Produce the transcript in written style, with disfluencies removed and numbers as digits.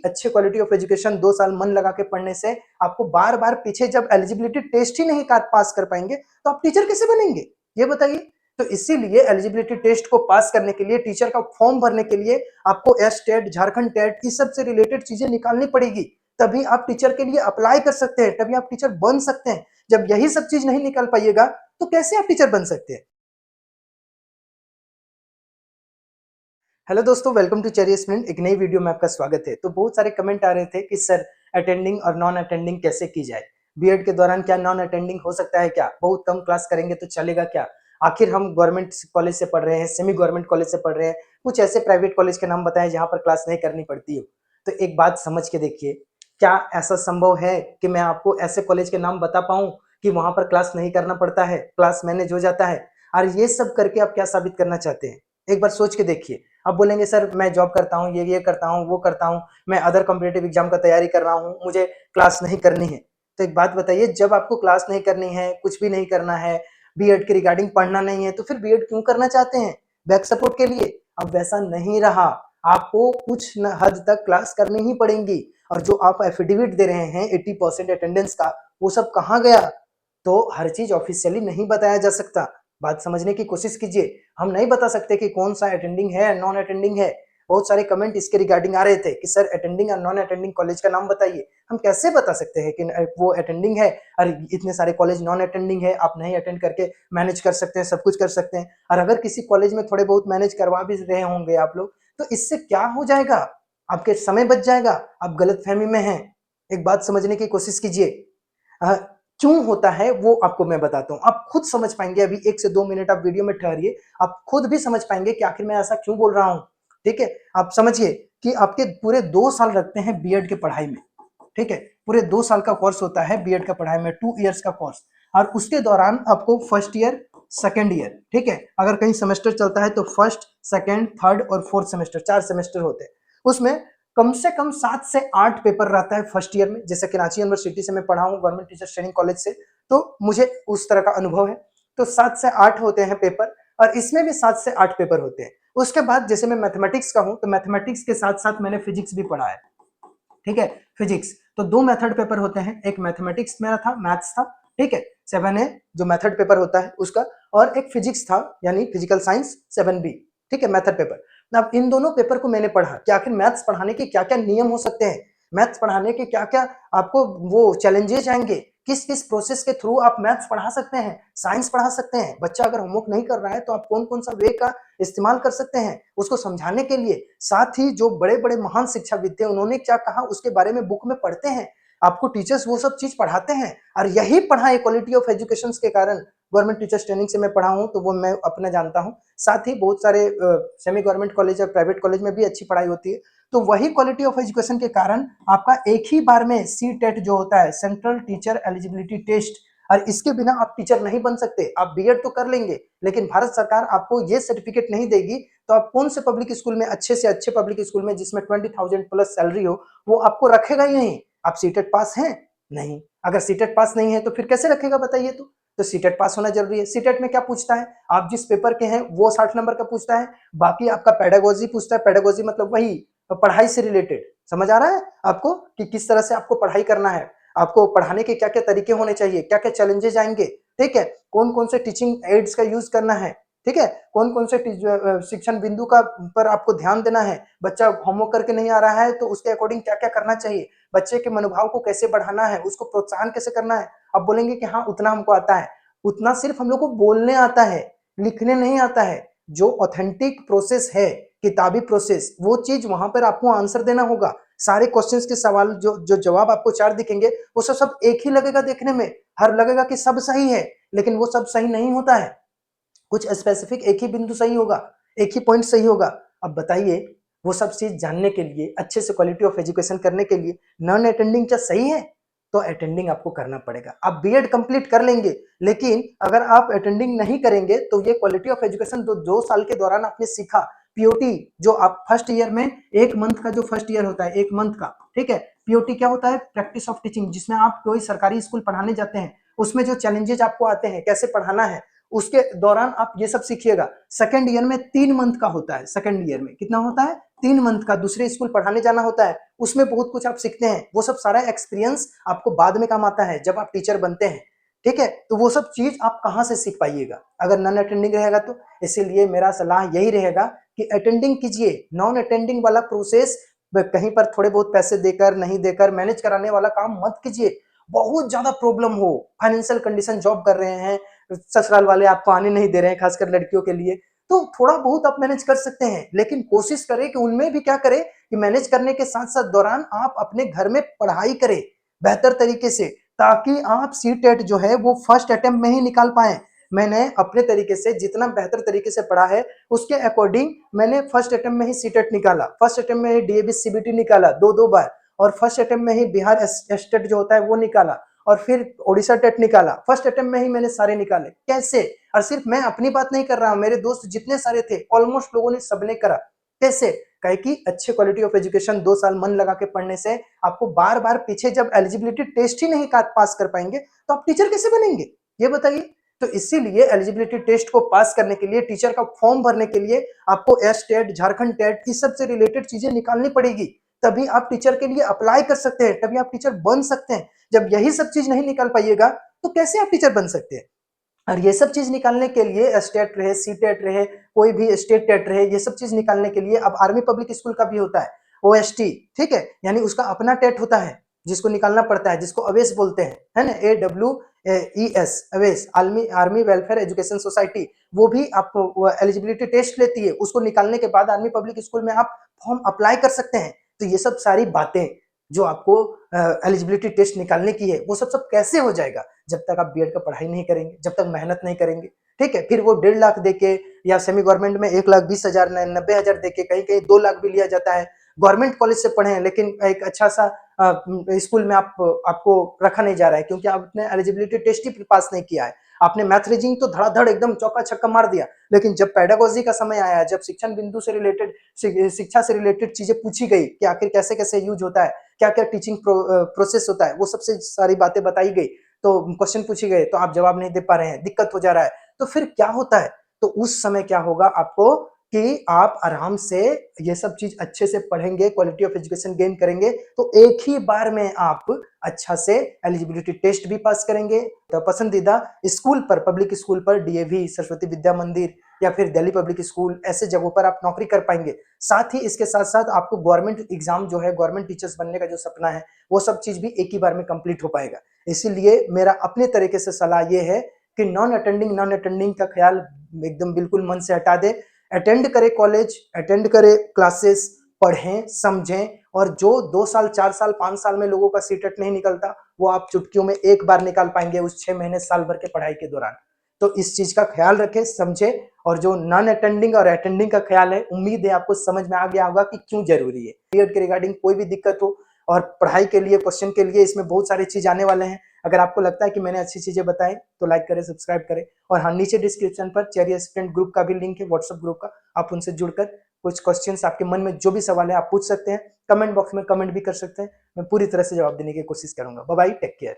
अच्छे quality of education 2 साल मन लगा के पढ़ने से आपको बार बार पीछे जब एलिजिबिलिटी टेस्ट ही नहीं पास कर पाएंगे तो आप टीचर कैसे बनेंगे, ये बताइए। तो इसीलिए एलिजिबिलिटी टेस्ट को पास करने के लिए, टीचर का फॉर्म भरने के लिए आपको एस टेट, झारखंड टेट, इस सब से रिलेटेड चीजें निकालनी पड़ेगी, तभी आप टीचर के लिए अप्लाई कर सकते हैं, तभी आप टीचर बन सकते हैं। जब यही सब चीज नहीं निकाल पाइएगा तो कैसे आप टीचर बन सकते हैं। हेलो दोस्तों, वेलकम टू चेरियर स्प्रिंट। एक नई वीडियो में आपका स्वागत है। तो बहुत सारे कमेंट आ रहे थे कि सर अटेंडिंग और नॉन अटेंडिंग कैसे की जाए, बीएड के दौरान क्या नॉन अटेंडिंग हो सकता है, क्या बहुत कम क्लास करेंगे तो चलेगा क्या, आखिर हम गवर्नमेंट कॉलेज से पढ़ रहे हैं, सेमी गवर्नमेंट कॉलेज से पढ़ रहे हैं, कुछ ऐसे प्राइवेट कॉलेज के नाम बताएं जहां पर क्लास नहीं करनी पड़ती हो। तो एक बात समझ के देखिए, क्या ऐसा संभव है कि मैं आपको ऐसे कॉलेज के नाम बता पाऊं कि वहां पर क्लास नहीं करना पड़ता है, क्लास मैनेज हो जाता है। और ये सब करके आप क्या साबित करना चाहते हैं, एक बार सोच के देखिए। अब बोलेंगे सर मैं जॉब करता हूँ, ये करता हूँ, वो करता हूँ, मैं अदर कॉम्पिटेटिव एग्जाम का तैयारी कर रहा हूँ, मुझे क्लास नहीं करनी है। तो एक बात बताइए, जब आपको क्लास नहीं करनी है, कुछ भी नहीं करना है, बीएड के रिगार्डिंग पढ़ना नहीं है, तो फिर बीएड क्यों करना चाहते हैं, बैक सपोर्ट के लिए। अब वैसा नहीं रहा, आपको कुछ न हद तक क्लास करनी ही पड़ेगी। और जो आप एफिडेविट दे रहे हैं 80% अटेंडेंस का, वो सब कहाँ गया। तो हर चीज ऑफिशियली नहीं बताया जा सकता, बात समझने की कोशिश कीजिए। हम नहीं बता सकते कि कौन सा अटेंडिंग है, नॉन अटेंडिंग है। बहुत सारे कमेंट इसके रिगार्डिंग आ रहे थे कि सर अटेंडिंग और नॉन अटेंडिंग कॉलेज का नाम बताइए। हम कैसे बता सकते हैं कि वो अटेंडिंग है और इतने सारे कॉलेज नॉन अटेंडिंग है, आप नहीं अटेंड करके मैनेज कर सकते हैं, सब कुछ कर सकते हैं। और अगर किसी कॉलेज में थोड़े बहुत मैनेज करवा भी रहे होंगे आप लोग, तो इससे क्या हो जाएगा, आपके समय बच जाएगा। आप गलत फहमी में हैं, एक बात समझने की कोशिश कीजिए। अ, क्यों होता है वो आपको मैं बताता हूँ, आप खुद समझ पाएंगे। अभी 1 से 2 मिनट आप वीडियो में ठहरिए, आप खुद भी समझ पाएंगे कि आखिर मैं ऐसा क्यों बोल रहा हूँ। ठीक है, आप समझिए कि आपके पूरे 2 साल लगते हैं बीएड के पढ़ाई में। ठीक है, पूरे 2 साल का कोर्स होता है बीएड का पढ़ाई में, 2 इयर्स का कोर्स। और उसके दौरान आपको फर्स्ट ईयर, सेकेंड ईयर, ठीक है, अगर कहीं सेमेस्टर चलता है तो फर्स्ट, सेकेंड, थर्ड और फोर्थ सेमेस्टर, 4 सेमेस्टर होते हैं। उसमें कम से कम 7 से 8 पेपर रहता है फर्स्ट ईयर में। जैसे कि रांची यूनिवर्सिटी से मैं पढ़ा हूँ, गवर्नमेंट टीचर ट्रेनिंग कॉलेज से, तो मुझे उस तरह का अनुभव है। तो 7 से 8 होते हैं पेपर, और इसमें भी 7 से 8 पेपर होते हैं। उसके बाद जैसे मैं मैथमेटिक्स का हूं, तो मैथमेटिक्स के साथ साथ मैंने फिजिक्स भी पढ़ा है। ठीक है, फिजिक्स तो 2 मेथड पेपर होते हैं, एक मैथमेटिक्स मेरा था, मैथ्स था, ठीक है, 7A जो मेथड पेपर होता है उसका, और एक फिजिक्स था यानी फिजिकल साइंस 7B, ठीक है, मेथड पेपर। अब इन दोनों पेपर को मैंने पढ़ा कि आखिर मैथ्स पढ़ाने के क्या क्या नियम हो सकते हैं, मैथ्स पढ़ाने के क्या क्या आपको वो चैलेंजेस आएंगे, किस किस प्रोसेस के थ्रू आप मैथ्स पढ़ा सकते हैं, साइंस पढ़ा सकते हैं। बच्चा अगर होमवर्क नहीं कर रहा है तो आप कौन कौन सा वे का इस्तेमाल कर सकते हैं उसको समझाने के लिए। साथ ही जो बड़े बड़े महान शिक्षाविद थे उन्होंने क्या कहा उसके बारे में बुक में पढ़ते हैं, आपको टीचर्स वो सब चीज पढ़ाते हैं। और यही पढ़ाई क्वालिटी ऑफ एजुकेशन के कारण, गवर्नमेंट टीचर्स ट्रेनिंग से मैं पढ़ा हूं तो वो मैं अपना जानता हूं। साथ ही बहुत सारे सेमी गवर्नमेंट कॉलेज और प्राइवेट कॉलेज में भी अच्छी पढ़ाई होती है। तो वही क्वालिटी ऑफ एजुकेशन के कारण आपका एक ही बार में सी टेट जो होता है, सेंट्रल टीचर एलिजिबिलिटी टेस्ट, और इसके बिना आप टीचर नहीं बन सकते। आप बीएड तो कर लेंगे लेकिन भारत सरकार आपको ये सर्टिफिकेट नहीं देगी, तो आप कौन से पब्लिक स्कूल में, अच्छे से अच्छे पब्लिक स्कूल में जिसमें 20,000 प्लस सैलरी हो, वो आपको रखेगा ही नहीं। आप सीटेट पास हैं नहीं, अगर सीटेट पास नहीं है तो फिर कैसे रखेगा बताइए। तो सीटेट पास होना जरूरी है। सीटेट में क्या पूछता है, आप जिस पेपर के हैं वो 60 नंबर का पूछता है, बाकी आपका पेडागोजी पूछता है। पेडागोजी मतलब वही पढ़ाई से रिलेटेड, समझ आ रहा है आपको कि किस तरह से आपको पढ़ाई करना है, आपको पढ़ाने के क्या क्या तरीके होने चाहिए, क्या क्या चैलेंजेस आएंगे, ठीक है, कौन कौन से टीचिंग एड्स का यूज करना है, ठीक है, कौन कौन से शिक्षण बिंदु का पर आपको ध्यान देना है। बच्चा होमवर्क करके नहीं आ रहा है तो उसके अकॉर्डिंग क्या क्या करना चाहिए, बच्चे के मनोभाव को कैसे बढ़ाना है, उसको प्रोत्साहन कैसे करना है। अब बोलेंगे कि हाँ उतना हमको आता है, उतना सिर्फ हम लोग को बोलने आता है, लिखने नहीं आता है। जो ऑथेंटिक प्रोसेस है, किताबी प्रोसेस, वो चीज वहां पर आपको आंसर देना होगा। सारे क्वेश्चंस के सवाल जो जो जवाब आपको 4 दिखेंगे वो सब एक ही लगेगा देखने में, हर लगेगा कि सब सही है, लेकिन वो सब सही नहीं होता है। कुछ स्पेसिफिक एक ही बिंदु सही होगा, एक ही पॉइंट सही होगा। अब बताइए, वो सब चीज जानने के लिए, अच्छे से क्वालिटी ऑफ एजुकेशन करने के लिए नॉन अटेंडिंग क्या सही है, तो अटेंडिंग आपको करना पड़ेगा। आप बीएड कंप्लीट कर लेंगे, लेकिन अगर आप अटेंडिंग नहीं करेंगे तो ये क्वालिटी ऑफ एजुकेशन 2 साल के दौरान आपने सीखा, पीओटी जो आप फर्स्ट ईयर में, 1 मंथ का जो फर्स्ट ईयर होता है, 1 मंथ का, ठीक है, पीओटी क्या होता है, प्रैक्टिस ऑफ टीचिंग, जिसमें आप कोई सरकारी स्कूल पढ़ाने जाते हैं, उसमें जो चैलेंजेस आपको आते हैं, कैसे पढ़ाना है, उसके दौरान आप ये सब सीखिएगा। सेकंड ईयर में 3 मंथ का होता है, सेकंड ईयर में कितना होता है, 3 मंथ का दूसरे स्कूल पढ़ाने जाना होता है, उसमें बहुत कुछ आप सीखते हैं। वो सब सारा एक्सपीरियंस आपको बाद में काम आता है जब आप टीचर बनते हैं, ठीक है। तो वो सब चीज आप कहाँ से सीख पाइएगा अगर नॉन अटेंडिंग रहेगा तो। इसीलिए मेरा सलाह यही रहेगा कि अटेंडिंग कीजिए, नॉन अटेंडिंग वाला प्रोसेस कहीं पर थोड़े बहुत पैसे देकर नहीं देकर मैनेज कराने वाला काम मत कीजिए। बहुत ज्यादा प्रॉब्लम हो, फाइनेंशियल कंडीशन, जॉब कर रहे हैं, ससुराल वाले आपको आने नहीं दे रहे हैं, खासकर लड़कियों के लिए, तो थोड़ा बहुत आप मैनेज कर सकते हैं, लेकिन कोशिश करें कि उनमें भी क्या करें कि मैनेज करने के साथ साथ दौरान आप अपने घर में पढ़ाई करें बेहतर तरीके से, ताकि आप सीटेट जो है वो फर्स्ट अटेम्प्ट में ही निकाल पाए। मैंने अपने तरीके से जितना बेहतर तरीके से पढ़ा है उसके अकॉर्डिंग मैंने फर्स्ट अटेम्प्ट में ही सीटेट निकाला, फर्स्ट अटेम्प्ट में ही डीएवी सीबीटी निकाला 2-2 बार, और फर्स्ट अटेम्प्ट में ही बिहार स्टेट जो होता है वो निकाला, और फिर ओडिशा टेट निकाला। फर्स्ट अटेम्प्ट में ही मैंने सारे निकाले। कैसे? और सिर्फ मैं अपनी बात नहीं कर रहा हूं, मेरे दोस्त जितने सारे थे ऑलमोस्ट लोगों ने सबने करा। कैसे? कहे कि अच्छे क्वालिटी ऑफ एजुकेशन 2 साल मन लगा के पढ़ने से आपको बार बार पीछे जब एलिजिबिलिटी टेस्ट ही नहीं पास कर पाएंगे तो आप टीचर कैसे बनेंगे, ये बताइए। तो इसीलिए एलिजिबिलिटी टेस्ट को पास करने के लिए, टीचर का फॉर्म भरने के लिए आपको एस टेट, झारखंड टेट, इस सब से रिलेटेड चीजें निकालनी पड़ेगी, तभी आप टीचर के लिए अप्लाई कर सकते हैं, तभी आप टीचर बन सकते हैं। जब यही सब चीज नहीं निकाल पाइएगा तो कैसे आप टीचर बन सकते हैं। और ये सब चीज निकालने के लिए स्टेट रहे, सी टेट रहे, कोई भी स्टेट टेट रहे, ये सब चीज निकालने के लिए अब आर्मी पब्लिक स्कूल का भी होता है ओएसटी, ठीक है, यानी उसका अपना टेट होता है जिसको निकालना पड़ता है, जिसको अवेस बोलते हैं, है ना, AWES, अवेस, army army welfare education society, वो भी आपको एलिजिबिलिटी टेस्ट लेती है। उसको निकालने के बाद आर्मी पब्लिक स्कूल में आप फॉर्म अप्लाई कर सकते हैं। तो ये सब सारी बातें जो आपको एलिजिबिलिटी टेस्ट निकालने की है, वो सब कैसे हो जाएगा जब तक आप बीएड का पढ़ाई नहीं करेंगे, जब तक मेहनत नहीं करेंगे, ठीक है। फिर वो 1.5 लाख देके या सेमी गवर्नमेंट में 1,20,000 90,000 देके, कहीं कहीं 2 लाख भी लिया जाता है। गवर्नमेंट कॉलेज से पढ़े लेकिन एक अच्छा सा स्कूल में आपको रखा नहीं जा रहा है क्योंकि आपने एलिजिबिलिटी टेस्ट ही पास नहीं किया है। आपने मैथ रीजनिंग तो धड़ाधड़ एकदम चौका छक्का मार दिया, लेकिन जब पेडागोजी का समय आया, जब शिक्षण बिंदु से रिलेटेड, शिक्षा से रिलेटेड चीजें पूछी गई कि आखिर कैसे कैसे यूज होता है, क्या क्या टीचिंग प्रोसेस होता है, वो सबसे सारी बातें बताई गई, तो क्वेश्चन पूछे गए तो आप जवाब नहीं दे पा रहे हैं, दिक्कत हो जा रहा है, तो फिर क्या होता है। तो उस समय क्या होगा आपको कि आप आराम से ये सब चीज अच्छे से पढ़ेंगे, क्वालिटी ऑफ एजुकेशन गेन करेंगे, तो एक ही बार में आप अच्छा से एलिजिबिलिटी टेस्ट भी पास करेंगे, तो पसंदीदा स्कूल पर, पब्लिक स्कूल पर, डीएवी, सरस्वती विद्या मंदिर या फिर दिल्ली पब्लिक स्कूल, ऐसे जगहों पर आप नौकरी कर पाएंगे। साथ ही इसके साथ साथ आपको गवर्नमेंट एग्जाम जो है, गवर्नमेंट टीचर्स बनने का जो सपना है, वो सब चीज भी एक ही बार में कंप्लीट हो पाएगा। इसीलिए मेरा अपने तरीके से सलाह ये है कि नॉन अटेंडिंग का ख्याल एकदम बिल्कुल मन से हटा दे। अटेंड करे कॉलेज, अटेंड करे क्लासेस, पढ़ें, समझें, और जो 2 साल, 4 साल, 5 साल में लोगों का सीटेट नहीं निकलता, वो आप चुटकियों में एक बार निकाल पाएंगे उस 6 महीने, साल भर के पढ़ाई के दौरान। तो इस चीज का ख्याल रखें, समझे, और जो नॉन अटेंडिंग और अटेंडिंग का ख्याल है, उम्मीद है आपको समझ में आ गया होगा कि क्यों जरूरी है। बीएड के रिगार्डिंग कोई भी दिक्कत हो और पढ़ाई के लिए, क्वेश्चन के लिए, इसमें बहुत सारी चीज आने वाले हैं। अगर आपको लगता है कि मैंने अच्छी चीजें बताई तो लाइक करें, सब्सक्राइब करें, और हाँ, नीचे डिस्क्रिप्शन पर चेरिया स्टूडेंट ग्रुप का भी लिंक है, व्हाट्सएप ग्रुप का, आप उनसे जुड़कर कुछ क्वेश्चंस, आपके मन में जो भी सवाल है आप पूछ सकते हैं, कमेंट बॉक्स में कमेंट भी कर सकते हैं, मैं पूरी तरह से जवाब देने की कोशिश करूंगा। Bye bye, take care.